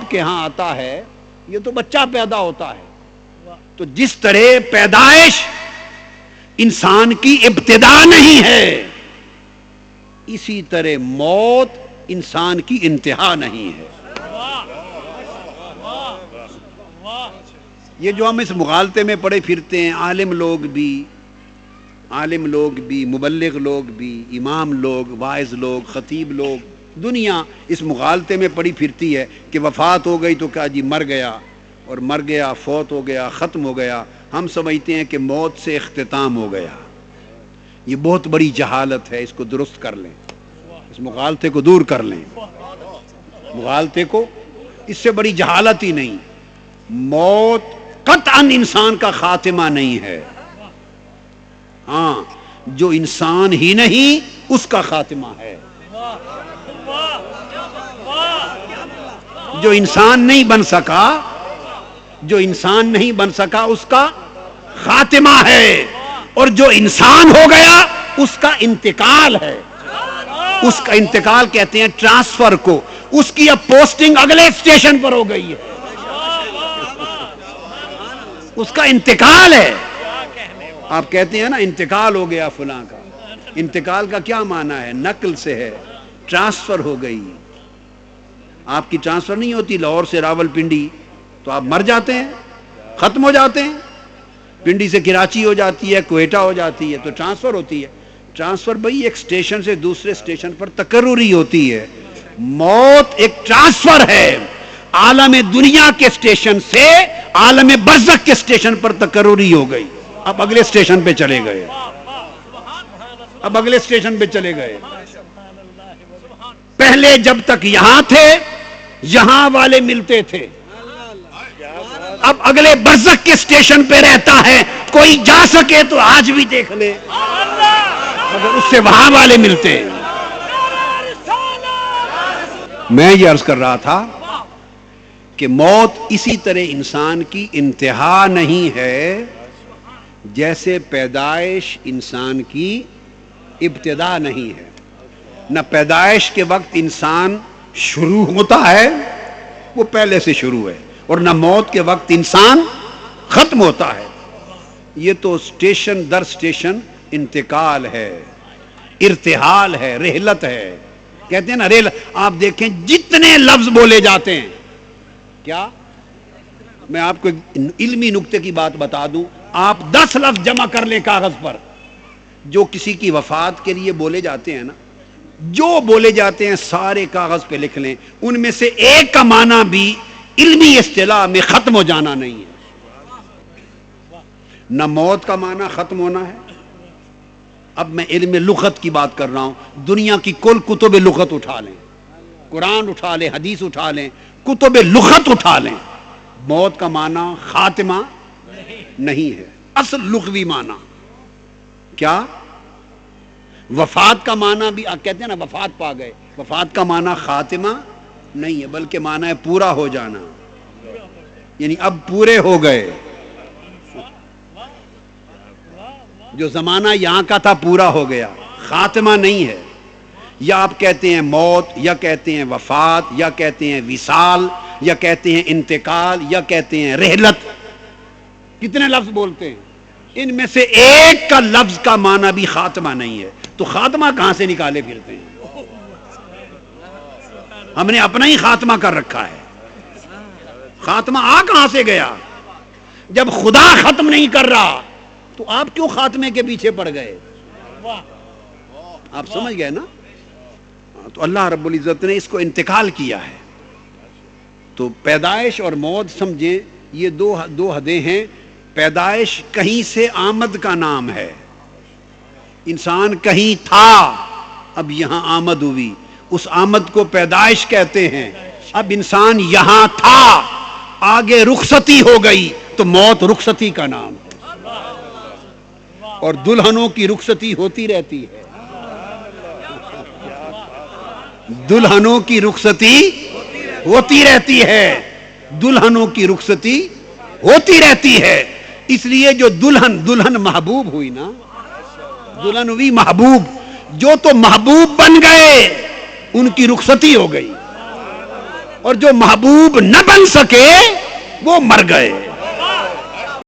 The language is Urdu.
آپ کے ہاں آتا ہے یہ تو بچہ پیدا ہوتا ہے، تو جس طرح پیدائش انسان کی ابتدا نہیں ہے، اسی طرح موت انسان کی انتہا نہیں ہے۔ یہ جو ہم اس مغالطے میں پڑے پھرتے ہیں، عالم لوگ بھی، مبلغ لوگ بھی، امام لوگ، واعظ لوگ، خطیب لوگ، دنیا اس مغالطے میں پڑی پھرتی ہے کہ وفات ہو گئی تو کہا جی مر گیا، اور مر گیا، فوت ہو گیا، ختم ہو گیا۔ ہم سمجھتے ہیں کہ موت سے اختتام ہو گیا۔ یہ بہت بڑی جہالت ہے، اس کو درست کر لیں، اس مغالطے کو دور کر لیں۔ مغالطے کو، اس سے بڑی جہالت ہی نہیں۔ موت قطعاً انسان کا خاتمہ نہیں ہے، ہاں جو انسان ہی نہیں اس کا خاتمہ ہے۔ جو انسان نہیں بن سکا اس کا خاتمہ ہے، اور جو انسان ہو گیا اس کا انتقال ہے۔ اس کا انتقال کہتے ہیں ٹرانسفر کو، اس کی اب پوسٹنگ اگلے اسٹیشن پر ہو گئی ہے، اس کا انتقال ہے۔ آپ کہتے ہیں نا انتقال ہو گیا فلاں کا، انتقال کا کیا معنی ہے؟ نقل سے ہے، ٹرانسفر ہو گئی۔ آپ کی ٹرانسفر نہیں ہوتی لاہور سے راول پنڈی تو آپ مر جاتے ہیں، ختم ہو جاتے ہیں، پنڈی سے کراچی ہو جاتی ہے، کوئٹہ ہو جاتی ہے، تو ٹرانسفر ہوتی ہے۔ ٹرانسفر بھئی ایک اسٹیشن سے دوسرے اسٹیشن پر تکرری ہوتی ہے۔ موت ایک ٹرانسفر ہے، عالم دنیا کے اسٹیشن سے عالم برزخ کے اسٹیشن پر تکرری ہو گئی۔ اب اگلے اسٹیشن پہ چلے گئے۔ پہلے جب تک یہاں تھے یہاں والے ملتے تھے، اب اگلے برزخ کے اسٹیشن پہ رہتا ہے، کوئی جا سکے تو آج بھی دیکھ لے، اگر اس سے وہاں والے ملتے ہیں۔ میں یہ عرض کر رہا تھا کہ موت اسی طرح انسان کی انتہا نہیں ہے جیسے پیدائش انسان کی ابتدا نہیں ہے۔ نہ پیدائش کے وقت انسان شروع ہوتا ہے، وہ پہلے سے شروع ہے، اور نہ موت کے وقت انسان ختم ہوتا ہے۔ یہ تو اسٹیشن در اسٹیشن انتقال ہے، ارتحال ہے، رحلت ہے۔ کہتے ہیں نا ریل، آپ دیکھیں جتنے لفظ بولے جاتے ہیں، کیا میں آپ کو علمی نکتے کی بات بتا دوں، آپ 10 لفظ جمع کر لیں کاغذ پر جو کسی کی وفات کے لیے بولے جاتے ہیں نا، جو بولے جاتے ہیں سارے کاغذ پہ لکھ لیں، ان میں سے ایک کا معنی بھی علمی اصطلاح میں ختم ہو جانا نہیں ہے۔ نہ موت کا معنی ختم ہونا ہے۔ اب میں علم لغت کی بات کر رہا ہوں، دنیا کی کل کتب لغت اٹھا لیں، قرآن اٹھا لیں، حدیث اٹھا لیں، کتب لغت اٹھا لیں، موت کا معنی خاتمہ نہیں ہے۔ اصل لغوی معنی کیا؟ وفات کا معنی بھی کہتے ہیں نا وفات پا گئے، وفات کا معنی خاتمہ نہیں ہے، بلکہ معنی ہے پورا ہو جانا، یعنی اب پورے ہو گئے، جو زمانہ یہاں کا تھا پورا ہو گیا، خاتمہ نہیں ہے۔ یا آپ کہتے ہیں موت، یا کہتے ہیں وفات، یا کہتے ہیں وصال، یا کہتے ہیں انتقال، یا کہتے ہیں رحلت، کتنے لفظ بولتے ہیں، ان میں سے ایک کا لفظ کا معنی بھی خاتمہ نہیں ہے، تو خاتمہ کہاں سے نکالے پھرتے ہیں؟ ہم نے اپنا ہی خاتمہ کر رکھا ہے، خاتمہ آ کہاں سے گیا؟ جب خدا ختم نہیں کر رہا تو آپ کیوں خاتمے کے پیچھے پڑ گئے؟ آپ سمجھ گئے نا؟ تو اللہ رب العزت نے اس کو انتقال کیا ہے۔ تو پیدائش اور موت سمجھیں، یہ دو حدیں ہیں۔ پیدائش کہیں سے آمد کا نام ہے، انسان کہیں تھا، اب یہاں آمد ہوئی، اس آمد کو پیدائش کہتے ہیں۔ اب انسان یہاں تھا، آگے رخصتی ہو گئی تو موت رخصتی کا نام ہے، اور دلہنوں کی رخصتی ہوتی رہتی ہے، دلہنوں کی رخصتی ہوتی رہتی ہے، دلہنوں کی رخصتی ہوتی رہتی ہے۔ اس لیے جو دلہن محبوب ہوئی نا، دلہن ہوئی محبوب، جو تو محبوب بن گئے ان کی رخصتی ہو گئی، اور جو محبوب نہ بن سکے وہ مر گئے.